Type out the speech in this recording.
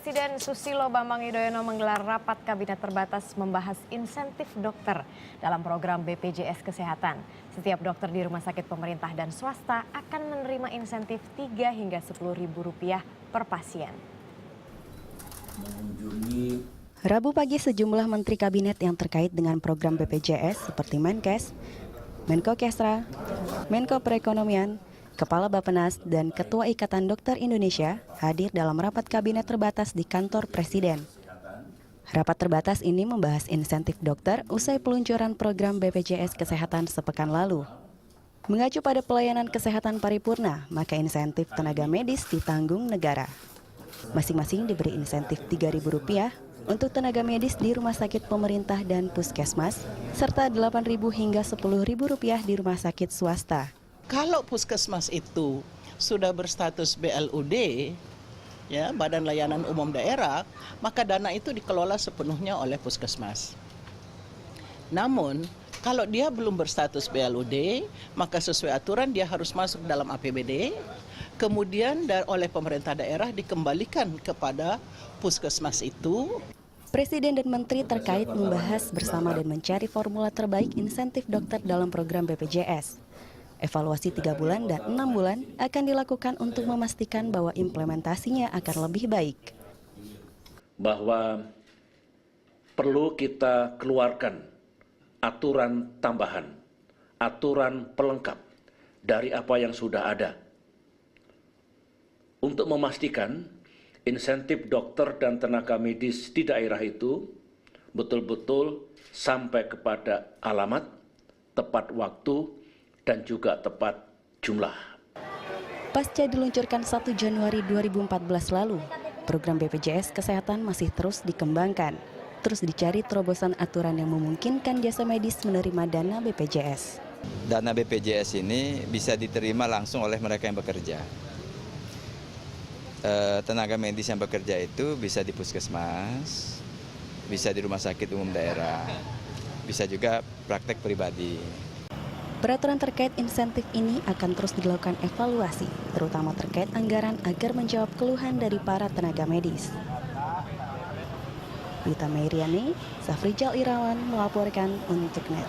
Presiden Susilo Bambang Yudhoyono menggelar rapat kabinet terbatas membahas insentif dokter dalam program BPJS Kesehatan. Setiap dokter di rumah sakit pemerintah dan swasta akan menerima insentif 3 hingga 10 ribu rupiah per pasien. Rabu pagi sejumlah menteri kabinet yang terkait dengan program BPJS seperti Menkes, Menko Kesra, Menko Perekonomian, Kepala Bappenas, dan Ketua Ikatan Dokter Indonesia hadir dalam rapat kabinet terbatas di kantor Presiden. Rapat terbatas ini membahas insentif dokter usai peluncuran program BPJS Kesehatan sepekan lalu. Mengacu pada pelayanan kesehatan paripurna, maka insentif tenaga medis ditanggung negara. Masing-masing diberi insentif Rp3.000 untuk tenaga medis di rumah sakit pemerintah dan puskesmas, serta Rp8.000 hingga Rp10.000 di rumah sakit swasta. Kalau puskesmas itu sudah berstatus BLUD, ya, Badan Layanan Umum Daerah, maka dana itu dikelola sepenuhnya oleh puskesmas. Namun, kalau dia belum berstatus BLUD, maka sesuai aturan dia harus masuk dalam APBD, kemudian oleh pemerintah daerah dikembalikan kepada puskesmas itu. Presiden dan menteri terkait membahas bersama dan mencari formula terbaik insentif dokter dalam program BPJS. Evaluasi 3 bulan dan 6 bulan akan dilakukan untuk memastikan bahwa implementasinya akan lebih baik. Bahwa perlu kita keluarkan aturan tambahan, aturan pelengkap dari apa yang sudah ada. Untuk memastikan insentif dokter dan tenaga medis di daerah itu betul-betul sampai kepada alamat, tepat waktu, dan juga tepat jumlah. Pasca diluncurkan 1 Januari 2014 lalu, program BPJS Kesehatan masih terus dikembangkan. Terus dicari terobosan aturan yang memungkinkan jasa medis menerima dana BPJS. Dana BPJS ini bisa diterima langsung oleh mereka yang bekerja. Tenaga medis yang bekerja itu bisa di puskesmas, bisa di rumah sakit umum daerah, bisa juga praktek pribadi. Peraturan terkait insentif ini akan terus dilakukan evaluasi, terutama terkait anggaran agar menjawab keluhan dari para tenaga medis. Rita Meiriani, Safrijal Irawan melaporkan untuk NET.